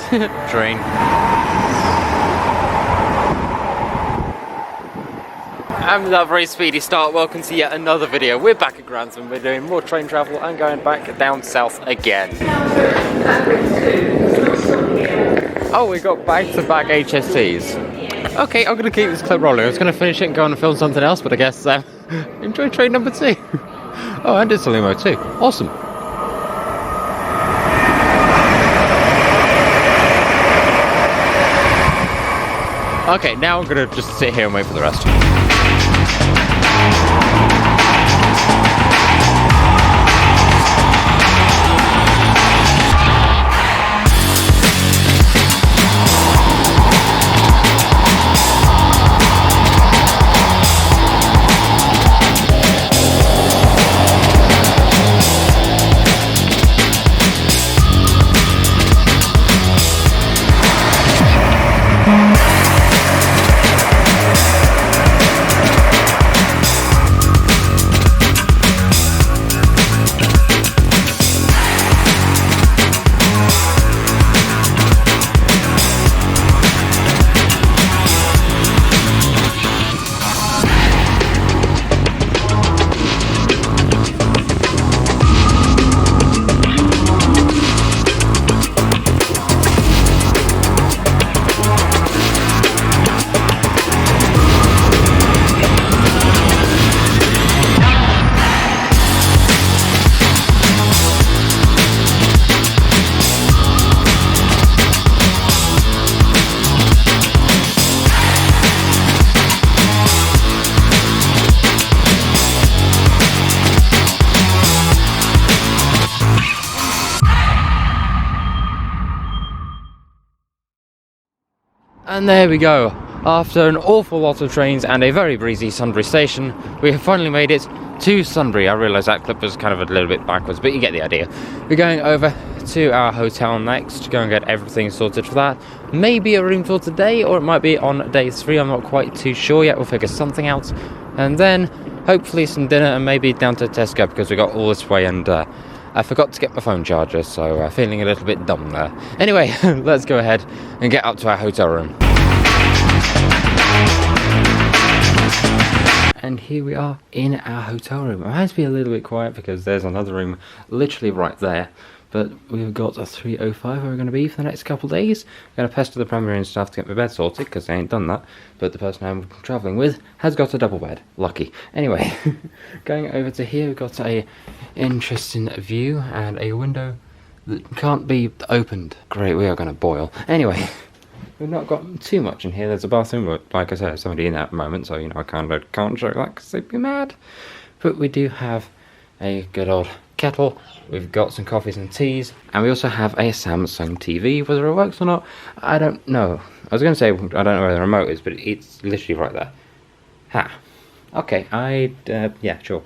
Train. And with that very speedy start, welcome to yet another video. We're back at Grantham. We're doing more train travel and going back down south again. Oh, we got back-to-back HSTs. Okay, I'm going to keep this clip rolling. I was going to finish it and go on and film something else, but I guess enjoy train number 2. Oh, and it's a limo too. Awesome. Okay, now I'm going to just sit here and wait for the rest. And there we go. After an awful lot of trains and a very breezy Sunbury station, we have finally made it to Sunbury. I realise that clip was kind of a little bit backwards, but you get the idea. We're going over to our hotel next to go and get everything sorted for that. Maybe a room tour today, or it might be on day 3. I'm not quite too sure yet. We'll figure something out. And then hopefully some dinner and maybe down to Tesco because we got all this way and I forgot to get my phone charger, so feeling a little bit dumb there. Anyway, let's go ahead and get up to our hotel room. And here we are in our hotel room. It has to be a little bit quiet because there's another room literally right there. But we've got a 305 where we're going to be for the next couple of days. I'm going to pester the Premier and stuff to get my bed sorted because I ain't done that. But the person I'm travelling with has got a double bed. Lucky. Anyway, going over to here, we've got a interesting view and a window that can't be opened. Great, we are going to boil. Anyway. We've not got too much in here. There's a bathroom, but like I said, there's somebody in there at the moment, so you know I can't show that because they'd be mad. But we do have a good old kettle. We've got some coffees and teas, and we also have a Samsung TV. Whether it works or not, I don't know. I was going to say I don't know where the remote is, but it's literally right there. Ha. Okay, yeah, sure.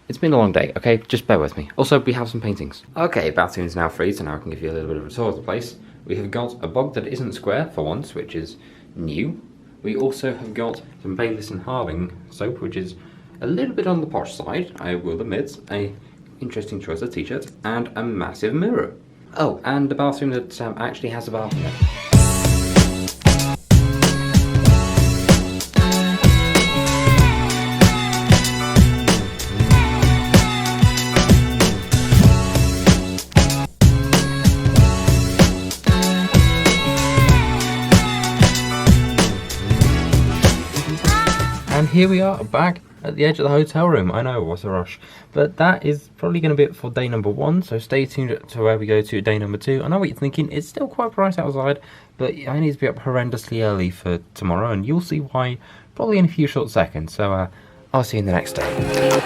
It's been a long day, okay? Just bear with me. Also, we have some paintings. Okay, bathroom's now free, so now I can give you a little bit of a tour of the place. We have got a bog that isn't square for once, which is new. We also have got some Bayliss and Harling soap, which is a little bit on the posh side, I will admit. A interesting choice of t-shirt, and a massive mirror. Oh, and a bathroom that actually has a bath in it. And here we are, back at the edge of the hotel room. I know, what a rush. But that is probably going to be it for day number 1, so stay tuned to where we go to day number 2. I know what you're thinking, it's still quite bright outside, but I need to be up horrendously early for tomorrow, and you'll see why probably in a few short seconds. So I'll see you in the next day.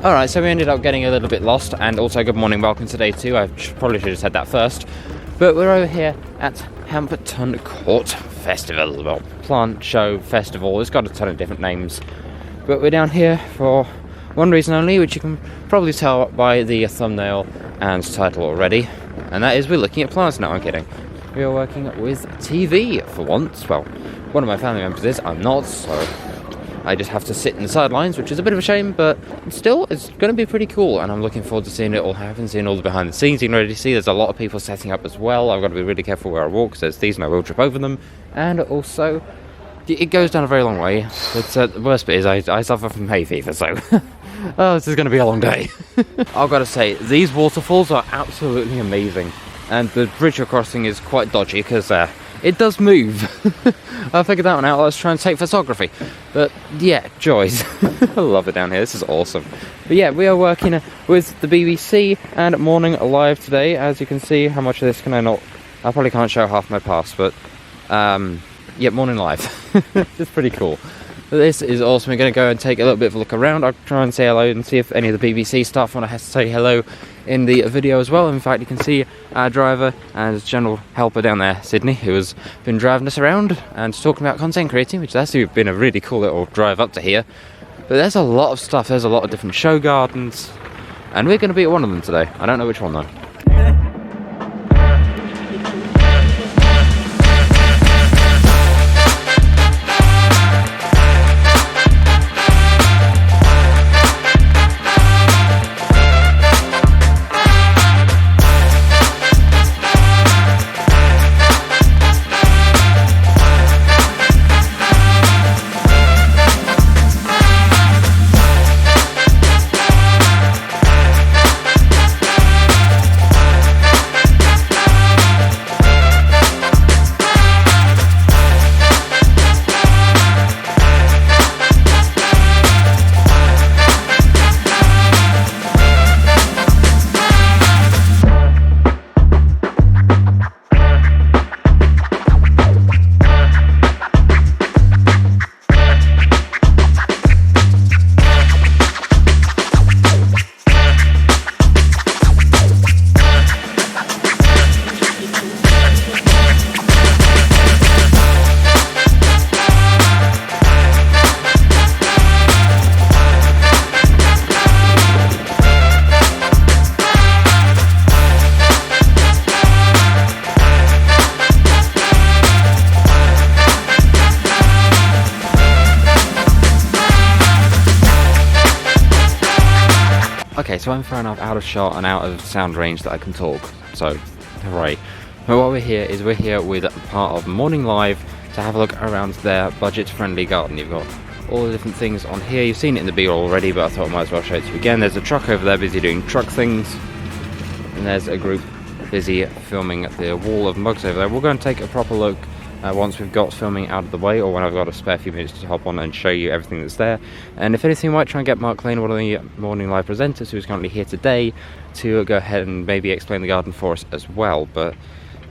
Alright, so we ended up getting a little bit lost, and also good morning, welcome to day 2. I probably should have said that first. But we're over here at Hampton Court Festival, well, plant show festival. It's got a ton of different names. But we're down here for one reason only, which you can probably tell by the thumbnail and title already. And that is we're looking at plants. No, I'm kidding. We are working with TV for once. Well, one of my family members is, I'm not, so I just have to sit in the sidelines, which is a bit of a shame, but still, it's going to be pretty cool, and I'm looking forward to seeing it all happen, seeing all the behind the scenes. You can already see there's a lot of people setting up as well. I've got to be really careful where I walk, because there's these and I will trip over them, and also, it goes down a very long way. But the worst bit is I suffer from hay fever, so oh, this is going to be a long day. I've got to say, these waterfalls are absolutely amazing, and the bridge you're crossing is quite dodgy, because it does move. I figured that one out. Let's try and take photography. But yeah, joys. I love it down here. This is awesome. But yeah, we are working with the BBC and Morning Live today. As you can see, how much of this can I not... I probably can't show half my past, but yeah, Morning Live. It's pretty cool. But this is awesome. We're going to go and take a little bit of a look around. I'll try and say hello and see if any of the BBC staff want to say hello in the video as well. In fact, you can see our driver and general helper down there, Sydney, who has been driving us around and talking about content creating, which has actually been a really cool little drive up to here. But there's a lot of stuff. There's a lot of different show gardens, and we're going to be at one of them today. I don't know which one though. Okay, so I'm far enough out of shot and out of sound range that I can talk, so hooray. But what we're here with part of Morning Live to have a look around their budget-friendly garden. You've got all the different things on here. You've seen it in the B-roll already, but I thought I might as well show it to you again. There's a truck over there busy doing truck things, and there's a group busy filming the wall of mugs over there. We'll go and take a proper look once we've got filming out of the way, or when I've got a spare few minutes to hop on and show you everything that's there. And if anything, I might try and get Mark Lane, one of the Morning Live presenters who's currently here today, to go ahead and maybe explain the garden for us as well. But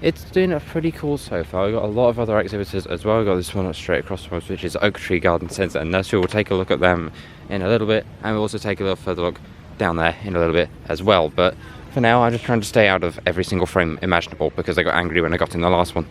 it's doing a pretty cool so far. We've got a lot of other activities as well. We've got this one straight across from us, which is Oak Tree Garden Centre and Nursery. We'll take a look at them in a little bit, and we'll also take a little further look down there in a little bit as well. But for now, I'm just trying to stay out of every single frame imaginable, because I got angry when I got in the last one.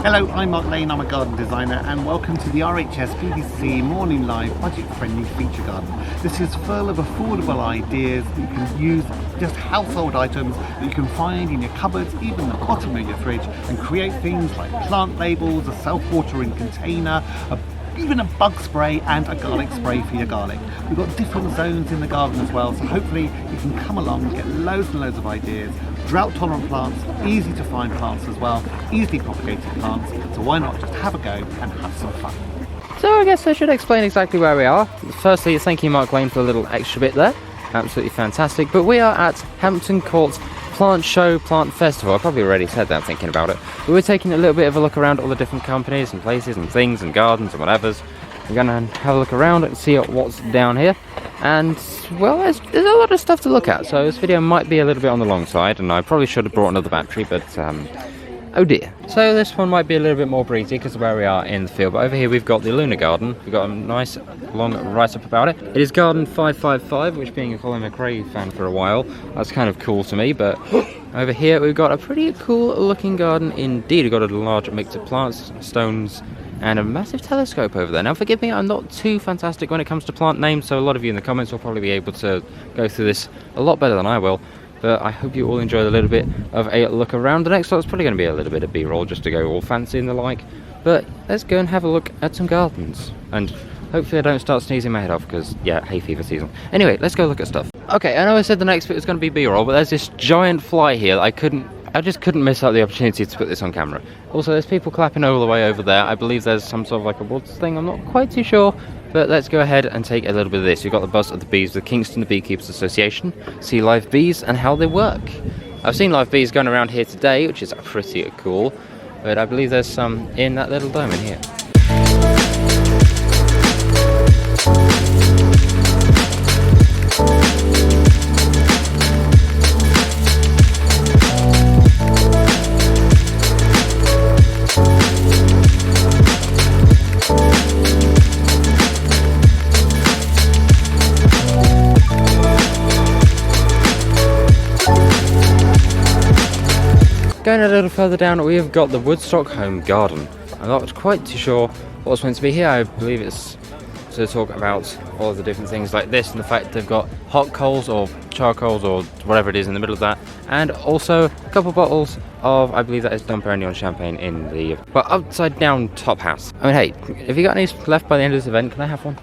Hello, I'm Mark Lane, I'm a garden designer, and welcome to the RHS BBC Morning Live budget-friendly feature garden. This is full of affordable ideas that you can use, just household items that you can find in your cupboards, even the bottom of your fridge, and create things like plant labels, a self-watering container, a even a bug spray and a garlic spray for your garlic. We've got different zones in the garden as well, so hopefully you can come along and get loads and loads of ideas. Drought tolerant plants, easy to find plants as well, easily propagated plants, so why not just have a go and have some fun. So I guess I should explain exactly where we are. Firstly, thank you Mark Lane for a little extra bit there. Absolutely fantastic. But we are at Hampton Court Plant Show, Plant Festival. I probably already said that thinking about it. But we're taking a little bit of a look around all the different companies and places and things and gardens and whatevers. We're going to have a look around and see what's down here. And, well, there's a lot of stuff to look at. So this video might be a little bit on the long side. And I probably should have brought another battery, but oh dear. So this one might be a little bit more breezy because of where we are in the field. But over here we've got the Lunar Garden. We've got a nice long write-up about it. It is Garden 555, which being a Colin McRae fan for a while, that's kind of cool to me. But over here we've got a pretty cool looking garden indeed. We've got a large mix of plants, stones, and a massive telescope over there. Now forgive me, I'm not too fantastic when it comes to plant names, so a lot of you in the comments will probably be able to go through this a lot better than I will. But I hope you all enjoyed a little bit of a look around. The next lot's probably going to be a little bit of B-roll just to go all fancy and the like. But let's go and have a look at some gardens. And hopefully I don't start sneezing my head off because, yeah, hay fever season. Anyway, let's go look at stuff. Okay, I know I said the next bit was going to be B-roll, but there's this giant fly here that I just couldn't miss out the opportunity to put this on camera. Also, there's people clapping all the way over there. I believe there's some sort of like a woods thing, I'm not quite too sure. But let's go ahead and take a little bit of this. We've got the buzz of the bees, the Kingston Beekeepers Association, see live bees and how they work. I've seen live bees going around here today, which is pretty cool, but I believe there's some in that little dome in here. Going a little further down, we have got the Woodstock Home Garden. I'm not quite too sure what's meant to be here. I believe it's to talk about all of the different things like this and the fact they've got hot coals or charcoals or whatever it is in the middle of that, and also a couple bottles of, I believe that is Dom Perignon champagne in the, well, upside down top house. I mean, hey, if you got any left by the end of this event, can I have one?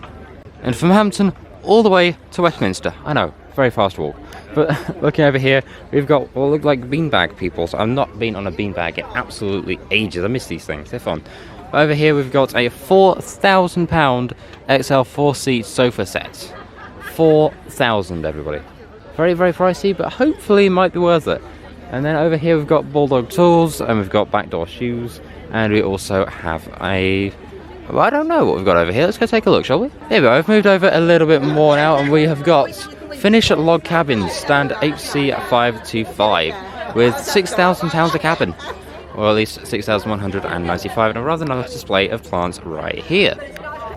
And from Hampton all the way to Westminster. I know, very fast walk. But looking over here, we've got what look like beanbag people. So I've not been on a beanbag in absolutely ages. I miss these things, they're fun. But over here we've got a £4,000 XL 4-seat sofa set. 4,000, everybody. Very, very pricey, but hopefully might be worth it. And then over here we've got Bulldog tools, and we've got backdoor shoes, and we also have a... well, I don't know what we've got over here. Let's go take a look, shall we? There we go, I've moved over a little bit more now, and we have got Finish at Log Cabins, stand HC525, with £6,000 a cabin. Or at least 6,195, and a rather nice display of plants right here.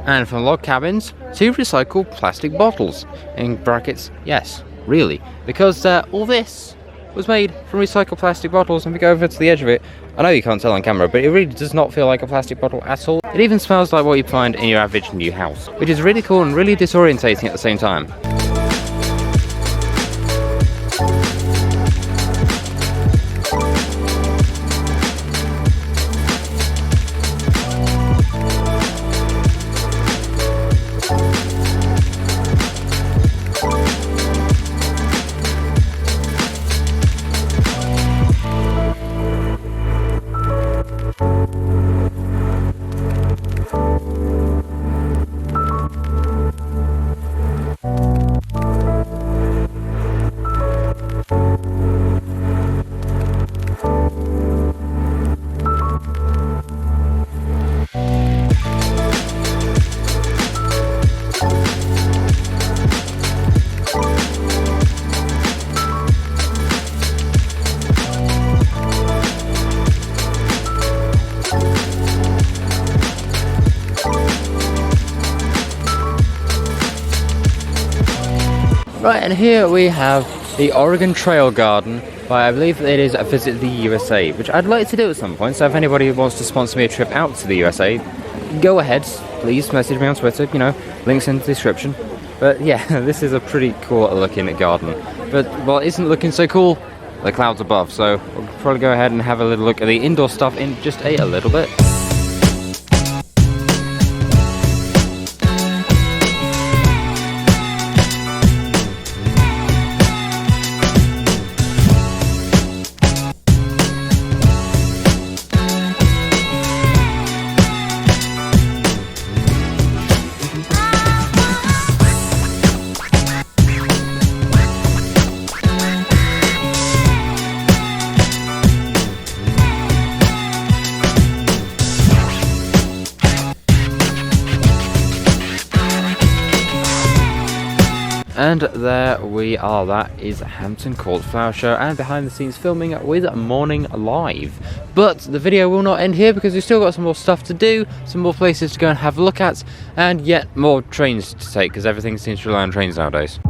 And from Log Cabins to recycled plastic bottles. In brackets, yes, really. Because all this was made from recycled plastic bottles, and if we go over to the edge of it, I know you can't tell on camera, but it really does not feel like a plastic bottle at all. It even smells like what you'd find in your average new house, which is really cool and really disorientating at the same time. Right, and here we have the Oregon Trail Garden by, I believe it is, a Visit the USA, which I'd like to do at some point, so if anybody wants to sponsor me a trip out to the USA, go ahead, please message me on Twitter, you know, links in the description. But yeah, this is a pretty cool looking garden. But, well, it isn't looking so cool, the clouds above, so we'll probably go ahead and have a little look at the indoor stuff in just a little bit. And there we are, that is Hampton Court Flower Show and behind the scenes filming with Morning Live. But the video will not end here because we've still got some more stuff to do, some more places to go and have a look at, and yet more trains to take because everything seems to rely on trains nowadays.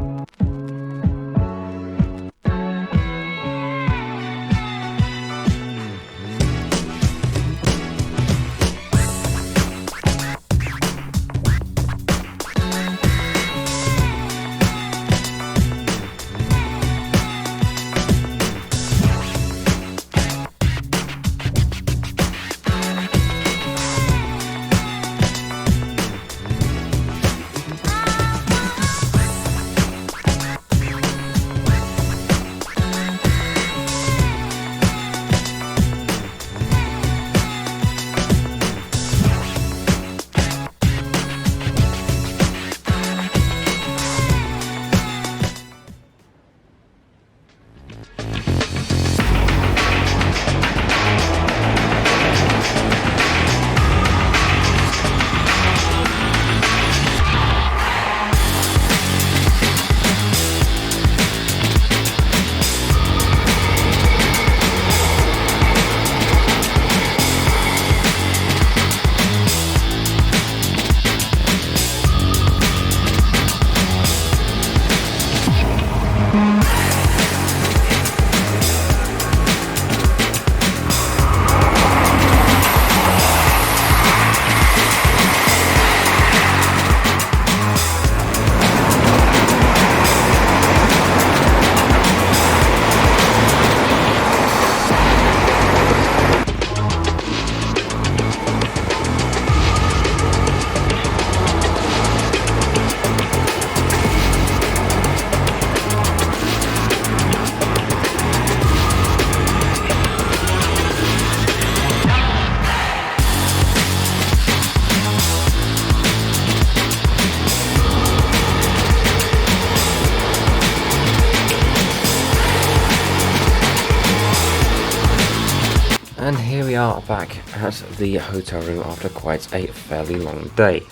And here we are back at the hotel room after quite a fairly long day.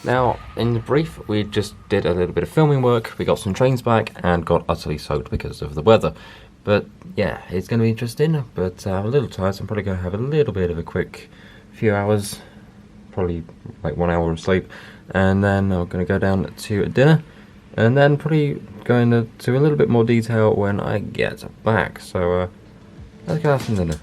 Now, in the brief, we just did a little bit of filming work, we got some trains back and got utterly soaked because of the weather. But yeah, it's going to be interesting, but I'm a little tired, so I'm probably going to have a little bit of a quick few hours, probably like 1 hour of sleep, and then I'm going to go down to dinner, and then probably go into a little bit more detail when I get back. So let's go have some dinner.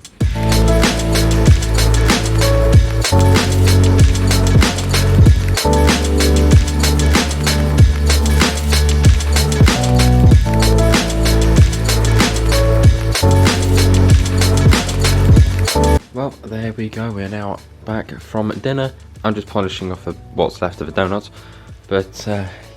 Well, there we go, we're now back from dinner. I'm just polishing off what's left of the donut, but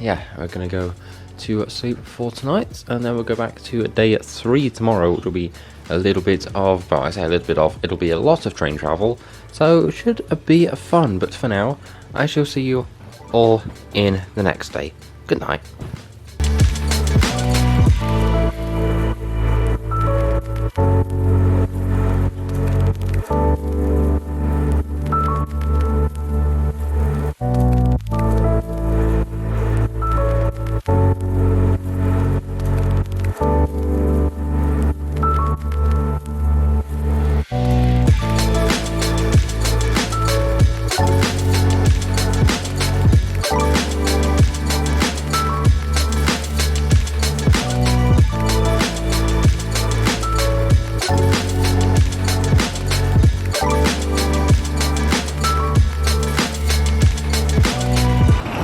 yeah, we're gonna go to sleep for tonight, and then we'll go back to day 3 tomorrow, which will be a little bit of, well, I say a little bit of, it'll be a lot of train travel, so it should be fun. But for now, I shall see you all in the next day. Good night.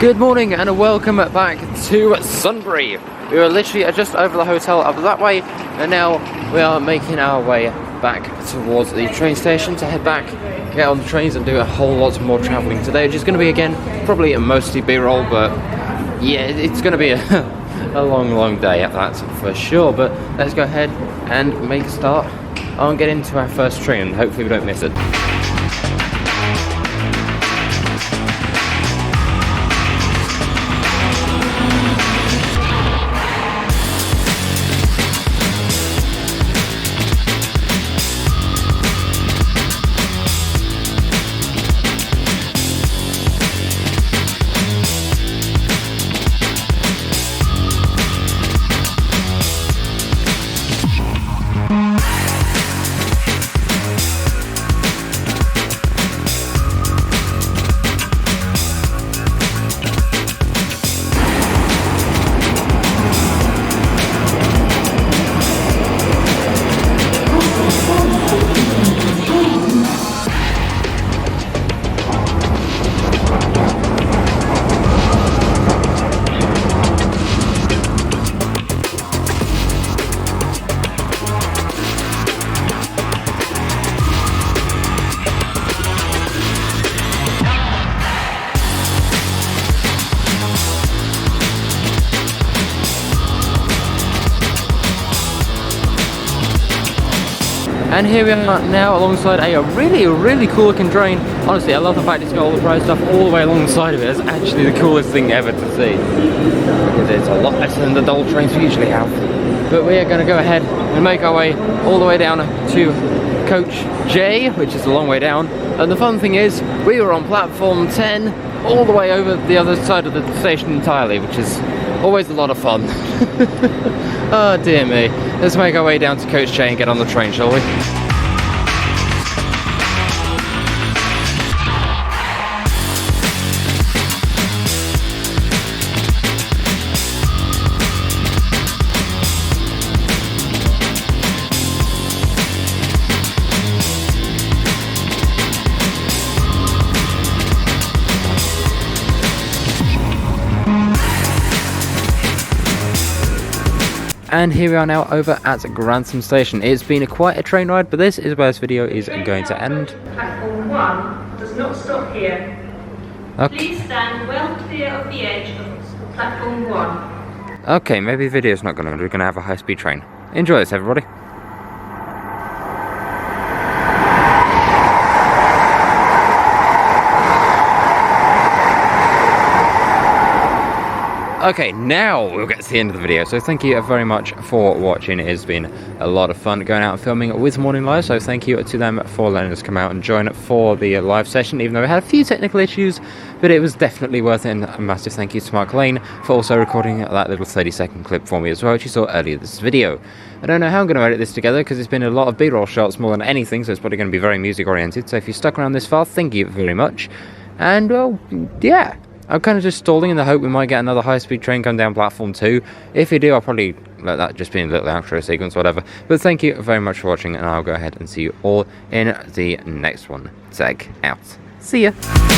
Good morning and welcome back to Sunbury. We were literally just over the hotel up that way, and now we are making our way back towards the train station to head back, get on the trains and do a whole lot more travelling today, which is going to be, again, probably mostly B-roll, but yeah, it's going to be a long day at that for sure. But let's go ahead and make a start on getting to our first train, and hopefully we don't miss it. And here we are now alongside a really cool looking train. Honestly, I love the fact it's got all the pro stuff all the way alongside of it. It's actually the coolest thing ever to see. Because it's a lot better than the dull trains we usually have. But we are going to go ahead and make our way all the way down to Coach J, which is a long way down. And the fun thing is, we were on platform 10 all the way over the other side of the station entirely, which is always a lot of fun. Oh dear me. Let's make our way down to Coach J and get on the train, shall we? And here we are now over at Grantham Station. It's been quite a train ride, but this is where this video is going to end. Platform 1 does not stop here. Okay. Please stand well clear of the edge of platform 1. Okay, maybe the video's not going to end. We're going to have a high-speed train. Enjoy this, everybody. Okay, now we'll get to the end of the video, so thank you very much for watching. It has been a lot of fun going out and filming with Morning Live, so thank you to them for letting us come out and join for the live session, even though we had a few technical issues, but it was definitely worth it, and a massive thank you to Mark Lane for also recording that little 30-second clip for me as well, which you saw earlier this video. I don't know how I'm going to edit this together, because it's been a lot of B-roll shots more than anything, so it's probably going to be very music-oriented, so if you stuck around this far, thank you very much, and, well, yeah. I'm kind of just stalling in the hope we might get another high-speed train come down platform 2. If we do, I'll probably let that just be a little outro sequence, whatever. But thank you very much for watching, and I'll go ahead and see you all in the next one. Zeg out. See ya!